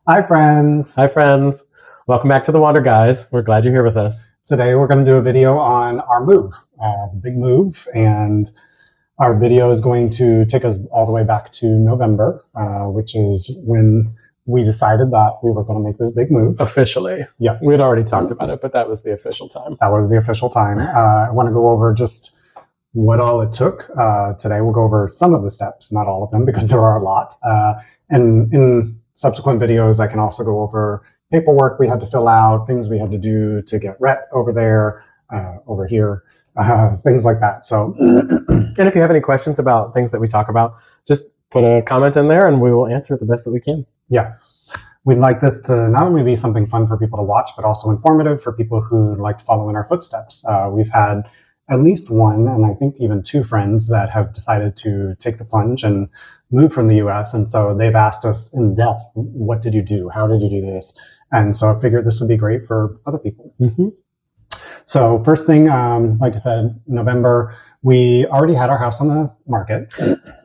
Hi, friends. Hi, friends. Welcome back to The Wander Guys. We're glad you're here with us. Today, we're going to do a video on our move, the big move. And our video is going to take us all the way back to November, which is when we decided that we were going to make this big move. Officially. Yes. We had already talked about it, but that was the official time. That was the official time. I want to go over just what all it took. Today, we'll go over some of the steps, not all of them, because there are a lot. And in subsequent videos, I can also go over paperwork we had to fill out, things we had to do to get RET over there, over here, things like that. So, and if you have any questions about things that we talk about, just put a comment in there and we will answer it the best that we can. Yes. We'd like this to not only be something fun for people to watch, but also informative for people who like to follow in our footsteps. We've had at least one, and I think even two friends that have decided to take the plunge and move from the US. And so they've asked us in depth, what did you do? How did you do this? And so I figured this would be great for other people. Mm-hmm. So first thing, like I said, November, we already had our house on the market.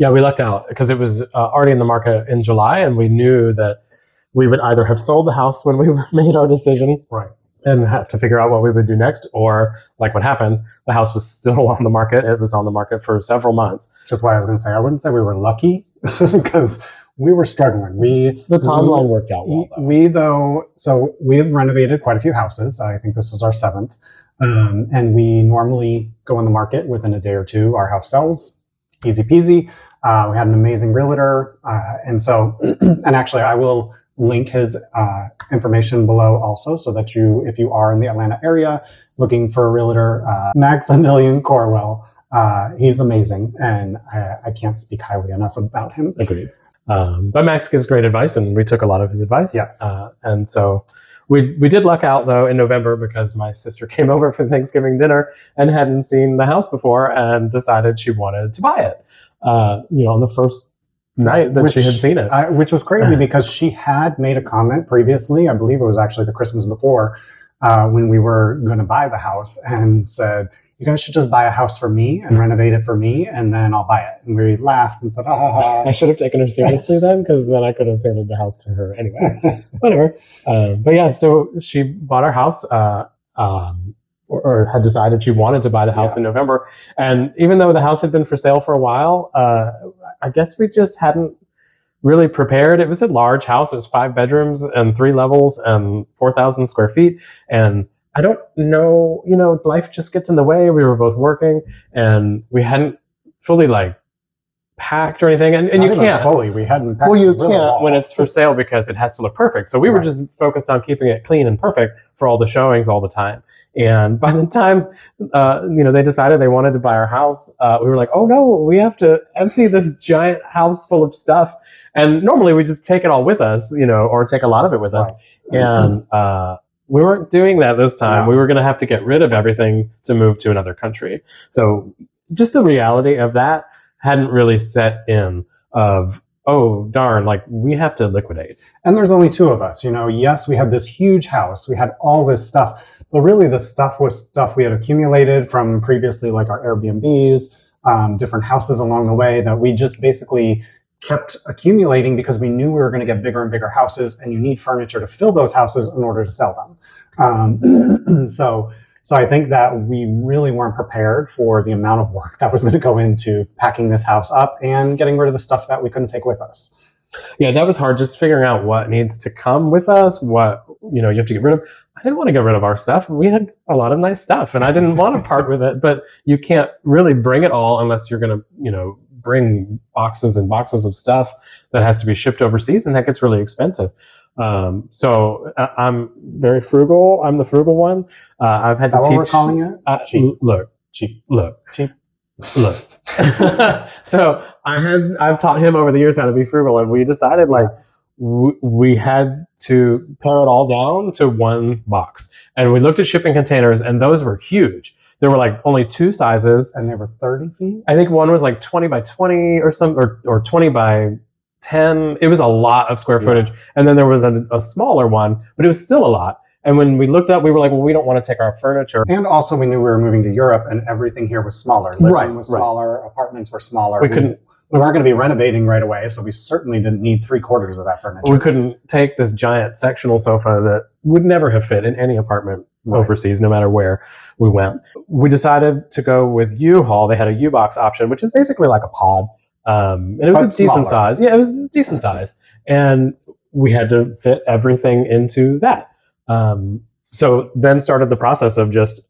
Yeah, we lucked out because it was already in the market in July, and we knew that we would either have sold the house when we made our decision. Right. And have to figure out what we would do next, or like what happened, the house was still on the market. It was on the market for several months. Which is why I was going to say, I wouldn't say we were lucky because we were struggling. The timeline worked out well. So we have renovated quite a few houses. I think this was our seventh. And we normally go on the market within a day or two. Our house sells, easy peasy. We had an amazing realtor. And actually I will link his information below also, so that if you are in the Atlanta area looking for a realtor, Maximilian Corwell, he's amazing, and I can't speak highly enough about him. Agreed. But Max gives great advice, and we took a lot of his advice. Yes. And so we did luck out though in November, because my sister came over for Thanksgiving dinner and hadn't seen the house before and decided she wanted to buy it. On the first night that she had seen it. Which was crazy because she had made a comment previously, I believe it was actually the Christmas before, when we were going to buy the house, and said, you guys should just buy a house for me and renovate it for me, and then I'll buy it. And we laughed and said, ha, ha, ha. I should have taken her seriously then, because then I could have tailored the house to her anyway. Whatever. But yeah, so she bought our house, or had decided she wanted to buy the house in November. And even though the house had been for sale for a while, I guess we just hadn't really prepared. It was a large house. It was 5 bedrooms and 3 levels and 4,000 square feet. And I don't know, life just gets in the way. We were both working and we hadn't fully packed or anything. And you can't fully. We hadn't packed. Well, you can't when it's for sale, because it has to look perfect. So we were just focused on keeping it clean and perfect for all the showings all the time. And by the time, they decided they wanted to buy our house, we were like, oh no, we have to empty this giant house full of stuff. And normally we just take it all with us, or take a lot of it with us. And we weren't doing that this time. No. We were going to have to get rid of everything to move to another country. So just the reality of that hadn't really set in of, oh, darn, we have to liquidate. And there's only 2 of us, yes, we had this huge house. We had all this stuff, but really the stuff was stuff we had accumulated from previously, like our Airbnbs, different houses along the way that we just basically kept accumulating because we knew we were going to get bigger and bigger houses, and you need furniture to fill those houses in order to sell them. So I think that we really weren't prepared for the amount of work that was going to go into packing this house up and getting rid of the stuff that we couldn't take with us. Yeah, that was hard, just figuring out what needs to come with us, what you have to get rid of. I didn't want to get rid of our stuff. We had a lot of nice stuff, and I didn't want to part with it, but you can't really bring it all unless you're going to, bring boxes and boxes of stuff that has to be shipped overseas, and that gets really expensive. So I'm very frugal. I'm the frugal one. I've had to teach. What we're calling it? Cheap. Cheap. So I've taught him over the years how to be frugal, and we decided we had to pare it all down to 1 box. And we looked at shipping containers, and those were huge. There were only 2 sizes. And they were 30 feet? I think one was 20 by 20 or something, or 20 by 10. It was a lot of square footage. And then there was a smaller one, but it was still a lot. And when we looked up, we were like, well, we don't want to take our furniture. And also we knew we were moving to Europe, and everything here was smaller. Living was smaller. Apartments were smaller. We couldn't we weren't going to be renovating right away, so we certainly didn't need 3/4 of that furniture. We couldn't take this giant sectional sofa that would never have fit in any apartment overseas, no matter where we went. We decided to go with U-Haul. They had a U-Box option, which is basically like a pod. And it was But a decent smaller. size. Yeah, it was a decent size. And we had to fit everything into that. So then started the process of just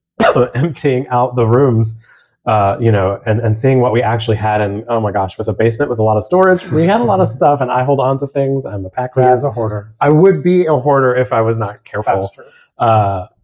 emptying out the rooms, and seeing what we actually had. And oh my gosh, with a basement with a lot of storage, we had a lot of stuff, and I hold on to things. I'm a pack He rat. is a hoarder. I would be a hoarder if I was not careful. That's true.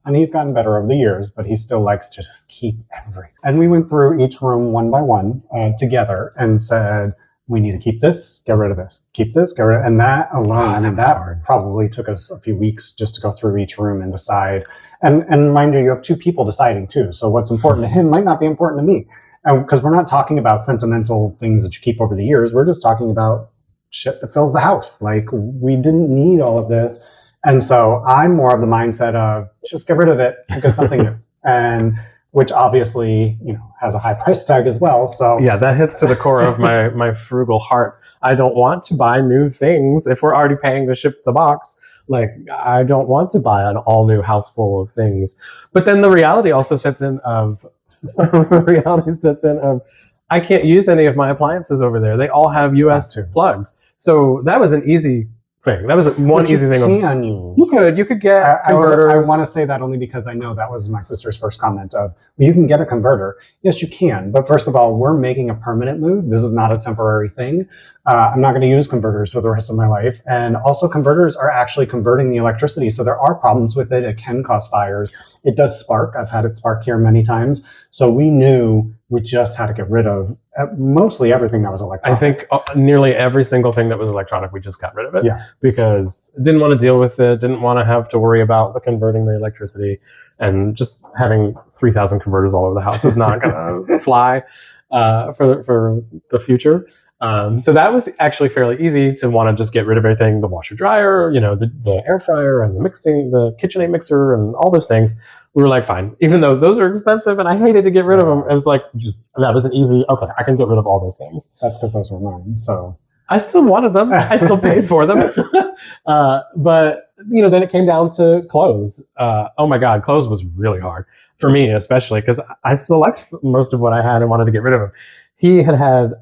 And he's gotten better over the years, but he still likes to just keep everything. And we went through each room one by one together and said, we need to keep this, get rid of this, keep this, get rid of it. And that alone, that probably took us a few weeks just to go through each room and decide. And mind you have two people deciding too. So what's important to him might not be important to me. Because we're not talking about sentimental things that you keep over the years. We're just talking about shit that fills the house. Like, we didn't need all of this. And so I'm more of the mindset of just get rid of it and get something new. And which obviously, has a high price tag as well. So yeah, that hits to the core of my frugal heart. I don't want to buy new things if we're already paying to ship the box. Like, I don't want to buy an all new house full of things. But then the reality also sets in of I can't use any of my appliances over there. They all have US plugs. So that was an easy thing. That was one easy thing. You could get converters. I want to say that only because I know that was my sister's first comment of, well, you can get a converter. Yes, you can. But first of all, we're making a permanent move. This is not a temporary thing. I'm not going to use converters for the rest of my life. And also, converters are actually converting the electricity. So there are problems with it. It can cause fires. It does spark. I've had it spark here many times. So we knew we just had to get rid of mostly everything that was electronic. I think nearly every single thing that was electronic, we just got rid of it. Yeah. Because didn't want to deal with it, didn't want to have to worry about converting the electricity, and just having 3,000 converters all over the house is not going to fly for the future. So that was actually fairly easy to want to just get rid of everything, the washer dryer, the air fryer and the KitchenAid mixer and all those things. We were like, fine, even though those are expensive and I hated to get rid of them. It was like, that was an easy, okay, I can get rid of all those things. That's because those were mine. So I still wanted them. I still paid for them. But, then it came down to clothes. Oh my God, clothes was really hard for me, especially because I still liked most of what I had and wanted to get rid of them. He had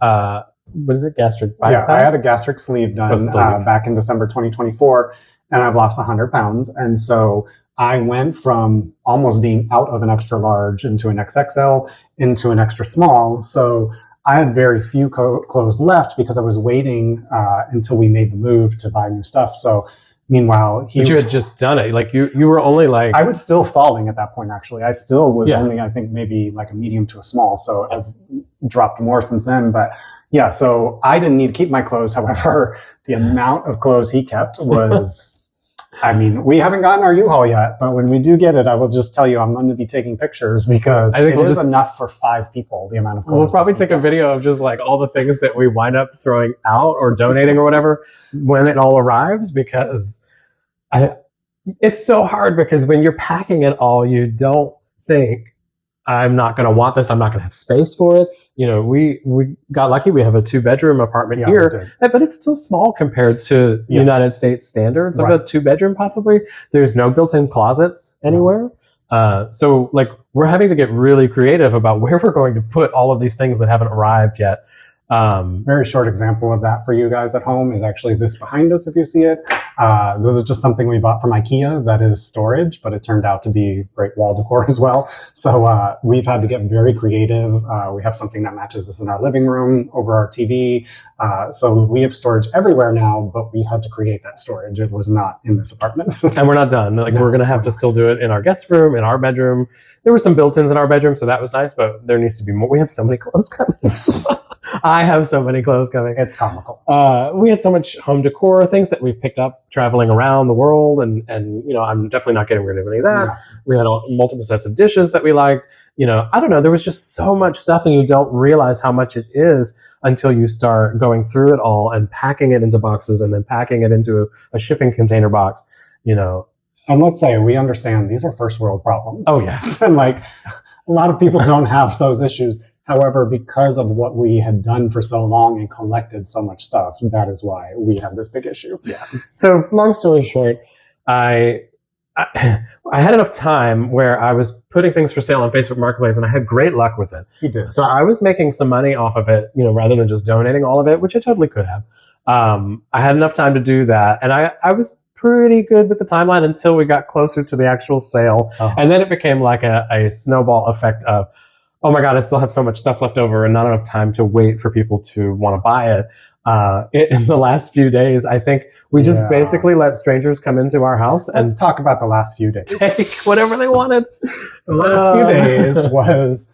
what is it, gastric bypass? Yeah, I had a gastric sleeve done back in December 2024, and I've lost 100 pounds. And so I went from almost being out of an extra large into an XXL into an extra small. So I had very few clothes left because I was waiting until we made the move to buy new stuff. So meanwhile, you had just done it. Like you were only like... I was still falling at that point, actually. I still was only, I think, maybe like a medium to a small. So I've dropped more since then. But yeah, so I didn't need to keep my clothes. However, the amount of clothes he kept was... I mean, we haven't gotten our U-Haul yet, but when we do get it, I will just tell you I'm going to be taking pictures because I think it is enough for 5 people, the amount of clothes. We'll probably take a video of just like all the things that we wind up throwing out or donating or whatever when it all arrives, because it's so hard because when you're packing it all, you don't think, I'm not going to want this. I'm not going to have space for it. We got lucky. We have a 2-bedroom apartment here, but it's still small compared to United States standards of a 2-bedroom possibly. There's no built-in closets anywhere. So like we're having to get really creative about where we're going to put all of these things that haven't arrived yet. Very short example of that for you guys at home is actually this behind us, if you see it. This is just something we bought from IKEA that is storage, but it turned out to be great wall decor as well. So we've had to get very creative. We have something that matches this in our living room over our TV. So we have storage everywhere now, but we had to create that storage. It was not in this apartment. And we're not done. Like we're going to have to still do it in our guest room, in our bedroom. There were some built-ins in our bedroom, so that was nice, but there needs to be more. We have so many clothes coming. I have so many clothes coming. It's comical. We had so much home decor, things that we've picked up traveling around the world, and I'm definitely not getting rid of any of that. Yeah. We had multiple sets of dishes that we liked. I don't know. There was just so much stuff, and you don't realize how much it is until you start going through it all and packing it into boxes and then packing it into a shipping container box. And let's say we understand these are first world problems. Oh yeah, and like a lot of people don't have those issues. However, because of what we had done for so long and collected so much stuff, that is why we had this big issue. Yeah. So long story short, I had enough time where I was putting things for sale on Facebook Marketplace, and I had great luck with it. He did. So I was making some money off of it, rather than just donating all of it, which I totally could have. I had enough time to do that, and I was pretty good with the timeline until we got closer to the actual sale. And then it became like a snowball effect of, oh my God, I still have so much stuff left over and not enough time to wait for people to want to buy it. In the last few days, I think we just basically let strangers come into our house. Let's talk about the last few days. Take whatever they wanted. The last few days was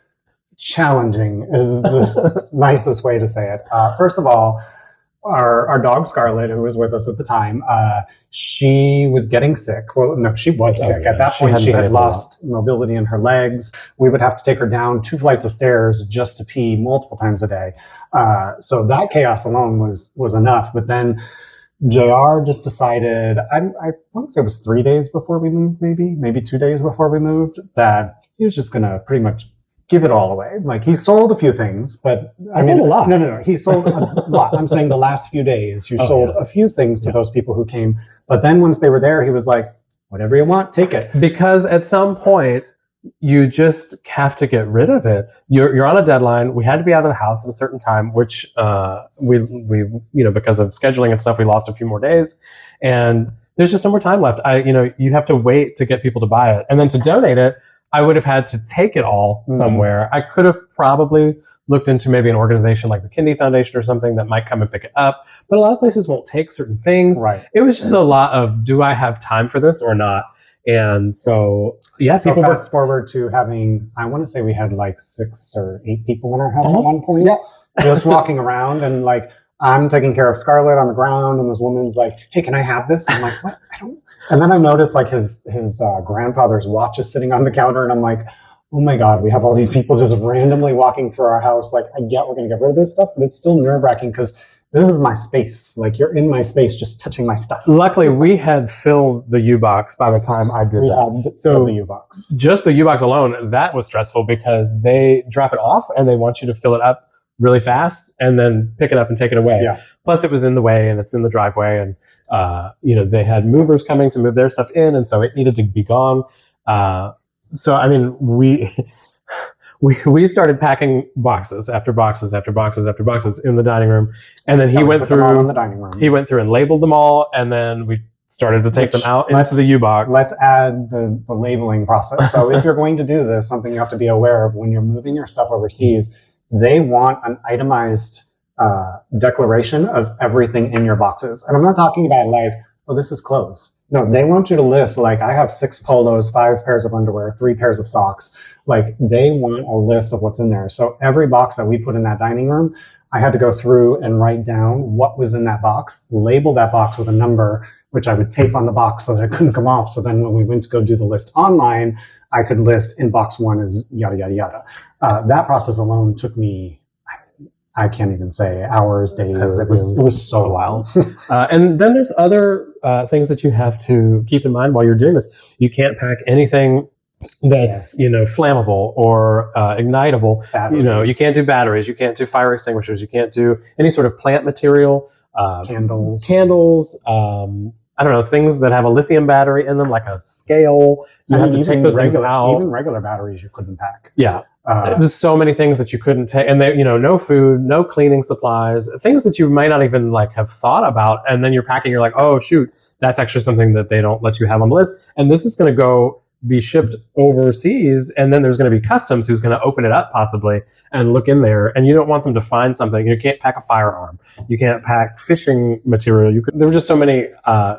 challenging, is the nicest way to say it. First of all, our dog Scarlett, who was with us at the time, she was getting sick. Well, no, she was sick. At that point, she had lost mobility in her legs. We would have to take her down 2 flights of stairs just to pee multiple times a day. So that chaos alone was enough. But then JR just decided, I want to say it was 3 days before we moved, maybe 2 days before we moved, that he was just going to pretty much give it all away. Like, he sold a few things, but I sold a lot. No. He sold a lot. I'm saying the last few days, you sold a few things to those people who came. But then once they were there, he was like, whatever you want, take it. Because at some point, you just have to get rid of it. You're on a deadline. We had to be out of the house at a certain time, which we because of scheduling and stuff, we lost a few more days, and there's just no more time left. You have to wait to get people to buy it, and then to donate it, I would have had to take it all somewhere. I could have probably looked into maybe an organization like the Kennedy Foundation or something that might come and pick it up, but a lot of places won't take certain things. Right. It was just a lot of, do I have time for this or not? And so, So fast forward to having, I want to say we had like 6 or 8 people in our house at one point. Yeah. Just walking around, and like, I'm taking care of Scarlett on the ground, and this woman's like, hey, can I have this? I'm like, what? I don't. And then I noticed like his grandfather's watch is sitting on the counter, and I'm like, oh my God, we have all these people just randomly walking through our house. Like, I get we're going to get rid of this stuff, but it's still nerve-wracking because this is my space. Like, you're in my space just touching my stuff. Luckily, we had filled the U-Box by the time I did that. So the U-Box. Just the U-Box alone, that was stressful because they drop it off and they want you to fill it up really fast and then pick it up and take it away. Yeah. Plus, it was in the way and it's in the driveway, and they had movers coming to move their stuff in, and so it needed to be gone. So I mean, we started packing boxes after boxes after boxes after boxes in the dining room, and then he went through in the dining room. He went through and labeled them all, and then we started to take them out into the U-Box. Let's add the labeling process. So if you're going to do this, something you have to be aware of when you're moving your stuff overseas, they want an itemized declaration of everything in your boxes. And I'm not talking about like, oh, this is clothes. No, they want you to list, like, I have 6 polos, 5 pairs of underwear, 3 pairs of socks. Like, they want a list of what's in there. So every box that we put in that dining room, I had to go through and write down what was in that box, label that box with a number, which I would tape on the box so that it couldn't come off. So then when we went to go do the list online, I could list in box 1 as yada, yada, yada. That process alone took me, I can't even say hours, days. It was so wild. And then there's other things that you have to keep in mind while you're doing this. You can't pack anything that's flammable or ignitable. Batteries. You can't do batteries. You can't do fire extinguishers. You can't do any sort of plant material. Candles. I don't know, things that have a lithium battery in them, like a scale. You have to take those things out. Even regular batteries you couldn't pack. Yeah. There's so many things that you couldn't take, and they, no food, no cleaning supplies, things that you might not even like have thought about. And then you're packing, you're like, oh shoot, that's actually something that they don't let you have on the list. And this is going to be shipped overseas, and then there's going to be customs who's going to open it up possibly and look in there, and you don't want them to find something. You can't pack a firearm, you can't pack fishing material. There were just so many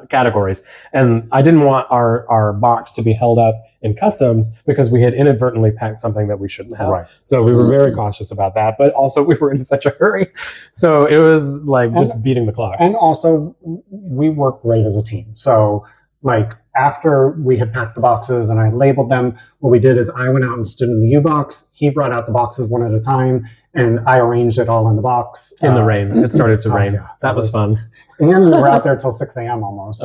categories, and I didn't want our box to be held up in customs because we had inadvertently packed something that we shouldn't have. Right. So we were very cautious about that, but also we were in such a hurry, so it was like just beating the clock. And also, we work great as a team. So like, after we had packed the boxes and I labeled them, what we did is I went out and stood in the U-Box. He brought out the boxes one at a time, and I arranged it all in the box. In the rain. It started to rain. Yeah, that was fun. And we were out there till 6 a.m. almost.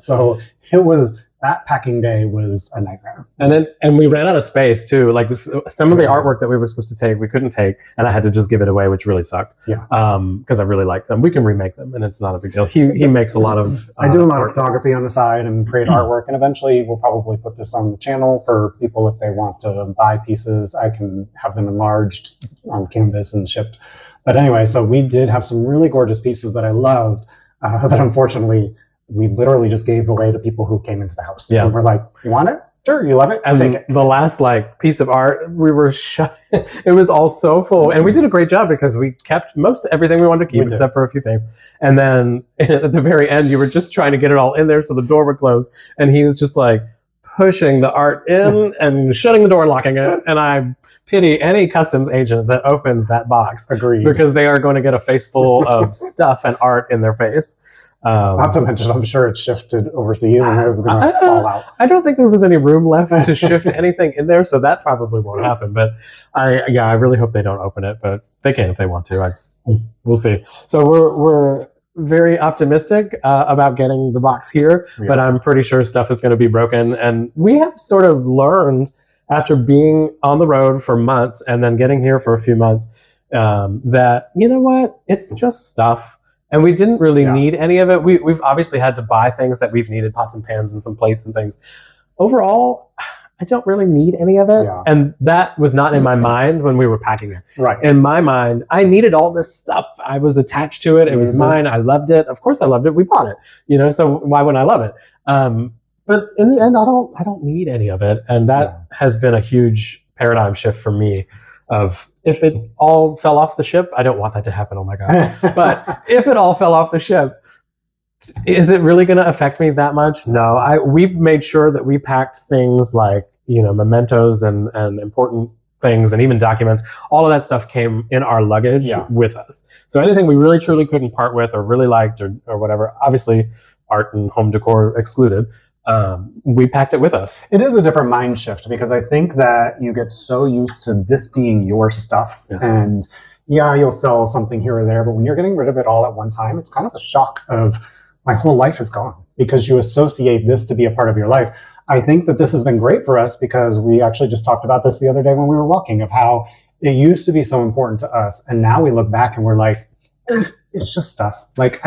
So it was that packing day was a nightmare. And we ran out of space too. Like some of the artwork that we were supposed to take, we couldn't take, and I had to just give it away, which really sucked. Yeah. Because I really like them. We can remake them, and it's not a big deal. He makes a lot of. I do a lot of photography on the side and create artwork, and eventually we'll probably put this on the channel for people if they want to buy pieces. I can have them enlarged on canvas and shipped. But anyway, so we did have some really gorgeous pieces that I loved that unfortunately we literally just gave away to people who came into the house. Yeah. And we're like, you want it? Sure, you love it? And take it. The last piece of art, we were shut. It was all so full, and we did a great job because we kept most everything we wanted to keep, except for a few things. And then at the very end, you were just trying to get it all in there so the door would close, and he was just like pushing the art in and shutting the door and locking it. And I pity any customs agent that opens that box. Agreed. Because they are going to get a face full of stuff and art in their face. Not to mention, I'm sure it's shifted overseas and it's going to fall out. I don't think there was any room left to shift anything in there, so that probably won't happen. But I really hope they don't open it, but they can if they want to. We'll see. So we're very optimistic about getting the box here, but I'm pretty sure stuff is going to be broken. And we have sort of learned after being on the road for months and then getting here for a few months that, you know what, it's just stuff. And we didn't really need any of it. We've obviously had to buy things that we've needed, pots and pans and some plates and things. Overall, I don't really need any of it. Yeah. And that was not in my mind when we were packing it. Right. In my mind, I needed all this stuff. I was attached to it. It was mine. I loved it. Of course I loved it. We bought it, so why wouldn't I love it? But in the end, I don't need any of it. And that has been a huge paradigm shift for me of if it all fell off the ship, I don't want that to happen. Oh my God. But if it all fell off the ship, is it really going to affect me that much? No, we made sure that we packed things like, mementos and important things and even documents. All of that stuff came in our luggage with us. So anything we really truly couldn't part with or really liked or whatever, obviously art and home decor excluded, we packed it with us. It is a different mind shift because I think that you get so used to this being your stuff and you'll sell something here or there, but when you're getting rid of it all at one time, it's kind of a shock of my whole life is gone because you associate this to be a part of your life. I think that this has been great for us because we actually just talked about this the other day when we were walking of how it used to be so important to us. And now we look back and we're like, it's just stuff. Like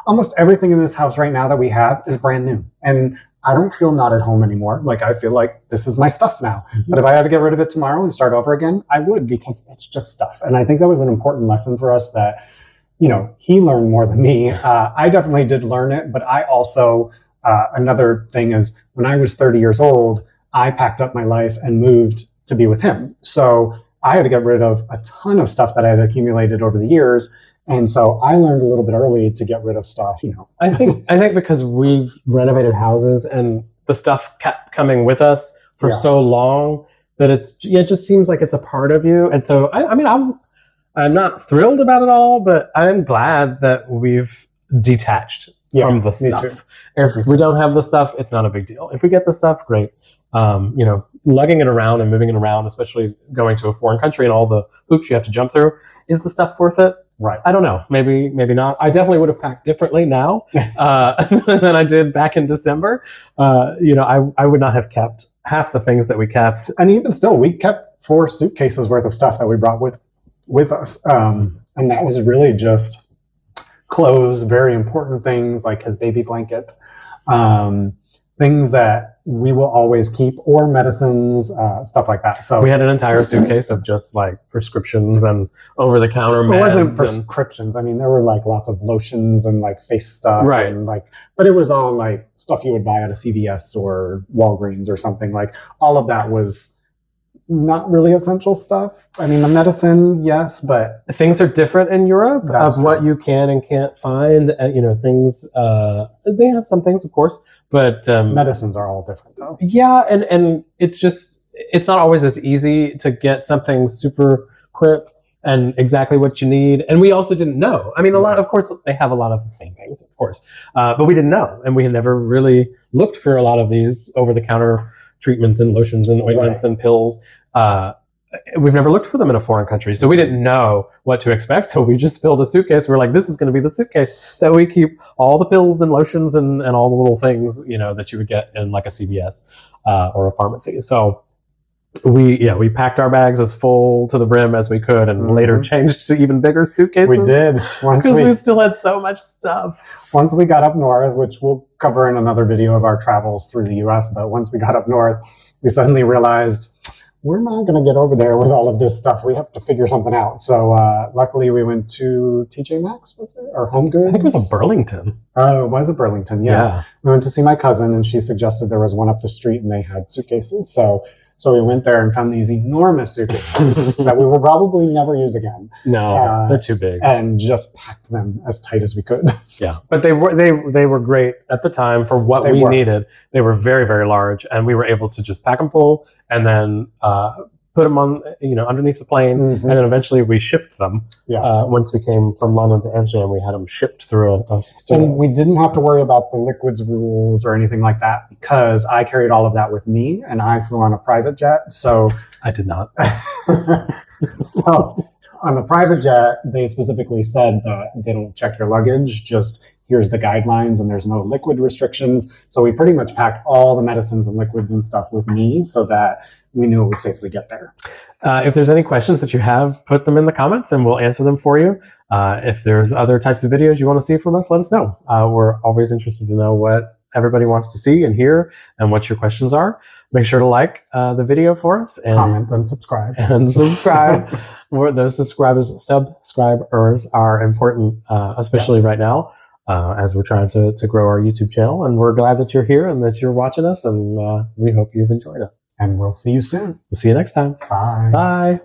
almost everything in this house right now that we have is brand new. And I don't feel not at home anymore. Like I feel like this is my stuff now. Mm-hmm. But if I had to get rid of it tomorrow and start over again, I would because it's just stuff. And I think that was an important lesson for us that, he learned more than me. I definitely did learn it, but I also, another thing is when I was 30 years old, I packed up my life and moved to be with him. So I had to get rid of a ton of stuff that I had accumulated over the years. And so I learned a little bit early to get rid of stuff, I think because we've renovated houses and the stuff kept coming with us for so long that it just seems like it's a part of you. And so, I'm not thrilled about it all, but I'm glad that we've detached from the stuff. If we don't have the stuff, it's not a big deal. If we get the stuff, great. Lugging it around and moving it around, especially going to a foreign country and all the hoops you have to jump through, is the stuff worth it? Right. I don't know. Maybe not. I definitely would have packed differently now than I did back in December. I would not have kept half the things that we kept. And even still, we kept 4 suitcases worth of stuff that we brought with us. And that was really just clothes, very important things like his baby blanket, things that we will always keep, or medicines, stuff like that. So we had an entire suitcase of just like prescriptions and over-the-counter meds. It wasn't prescriptions. I mean, there were like lots of lotions and like face stuff, right? And but it was all like stuff you would buy at a CVS or Walgreens or something. Like all of that was not really essential stuff. I mean, the medicine, yes, but things are different in Europe of what you can and can't find. Things. They have some things, of course, but medicines are all different, though. Yeah, and it's not always as easy to get something super quick and exactly what you need. And we also didn't know. I mean, of course, they have a lot of the same things, of course, but we didn't know, and we had never really looked for a lot of these over-the-counter treatments and lotions and ointments and pills. we've never looked for them in a foreign country, so we didn't know what to expect. So we just filled a suitcase. We're like, this is going to be the suitcase that we keep all the pills and lotions and all the little things, you know, that you would get in like a CVS or a pharmacy. So we packed our bags as full to the brim as we could, and later changed to even bigger suitcases. We did, because we still had so much stuff. Once we got up north, which we'll cover in another video of our travels through the US, but once we got up north, we suddenly realized we're not going to get over there with all of this stuff. We have to figure something out. So luckily we went to TJ Maxx, was it? Or Home Goods? I think it was a Burlington. Oh, it was a Burlington, yeah. We went to see my cousin, and she suggested there was one up the street, and they had suitcases. So we went there and found these enormous suitcases that we will probably never use again. No, they're too big. And just packed them as tight as we could. Yeah, but they were great at the time for what we needed. They were very, very large, and we were able to just pack them full and then put them on, underneath the plane, and then eventually we shipped them. Yeah. Once we came from London to Amsterdam, we had them shipped through a service. And we didn't have to worry about the liquids rules or anything like that, because I carried all of that with me, and I flew on a private jet. So I did not. So on the private jet, they specifically said that they don't check your luggage, just here's the guidelines, and there's no liquid restrictions. So we pretty much packed all the medicines and liquids and stuff with me so that we knew it would safely get there. If there's any questions that you have, put them in the comments and we'll answer them for you. If there's other types of videos you want to see from us, let us know. We're always interested to know what everybody wants to see and hear and what your questions are. Make sure to like the video for us. And comment and subscribe. And subscribe. Those subscribers are important, especially right now, as we're trying to grow our YouTube channel. And we're glad that you're here and that you're watching us, and we hope you've enjoyed it. And we'll see you soon. We'll see you next time. Bye. Bye.